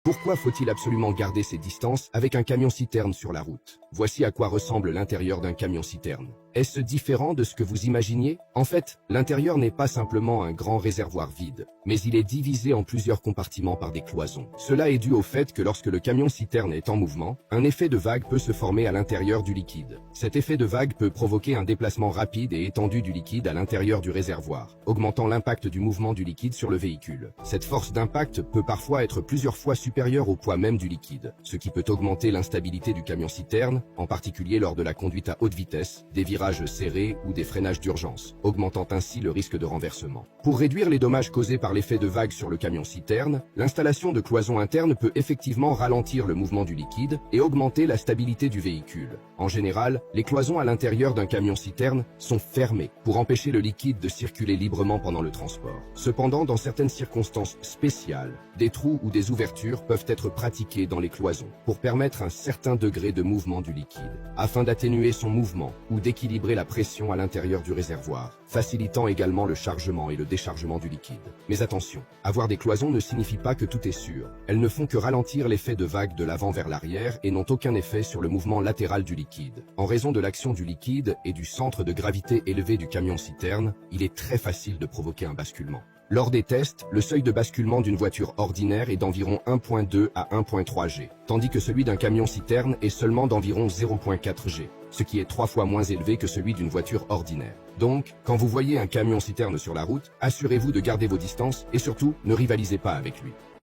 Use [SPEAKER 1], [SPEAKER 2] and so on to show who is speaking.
[SPEAKER 1] Pourquoi faut-il absolument garder ses distances avec un camion-citerne sur la route? Voici à quoi ressemble l'intérieur d'un camion-citerne. Est-ce différent de ce que vous imaginiez? En fait, l'intérieur n'est pas simplement un grand réservoir vide, mais il est divisé en plusieurs compartiments par des cloisons. Cela est dû au fait que lorsque le camion-citerne est en mouvement, un effet de vague peut se former à l'intérieur du liquide. Cet effet de vague peut provoquer un déplacement rapide et étendu du liquide à l'intérieur du réservoir, augmentant l'impact du mouvement du liquide sur le véhicule. Cette force d'impact peut parfois être plusieurs fois supérieure au poids même du liquide, ce qui peut augmenter l'instabilité du camion-citerne, en particulier lors de la conduite à haute vitesse, des virages serrés ou des freinages d'urgence, augmentant ainsi le risque de renversement. Pour réduire les dommages causés par l'effet de vague sur le camion-citerne, l'installation de cloisons internes peut effectivement ralentir le mouvement du liquide et augmenter la stabilité du véhicule. En général, les cloisons à l'intérieur d'un camion-citerne sont fermées pour empêcher le liquide de circuler librement pendant le transport. Cependant, dans certaines circonstances spéciales, des trous ou des ouvertures peuvent être pratiqués dans les cloisons pour permettre un certain degré de mouvement du liquide, afin d'atténuer son mouvement ou d'équilibrer la pression à l'intérieur du réservoir, facilitant également le chargement et le déchargement du liquide. Mais attention, avoir des cloisons ne signifie pas que tout est sûr. Elles ne font que ralentir l'effet de vague de l'avant vers l'arrière et n'ont aucun effet sur le mouvement latéral du liquide. En raison de l'action du liquide et du centre de gravité élevé du camion-citerne, il est très facile de provoquer un basculement. Lors des tests, le seuil de basculement d'une voiture ordinaire est d'environ 1.2 à 1.3 G, tandis que celui d'un camion-citerne est seulement d'environ 0.4 G, ce qui est 3 fois moins élevé que celui d'une voiture ordinaire. Donc, quand vous voyez un camion-citerne sur la route, assurez-vous de garder vos distances et surtout, ne rivalisez pas avec lui.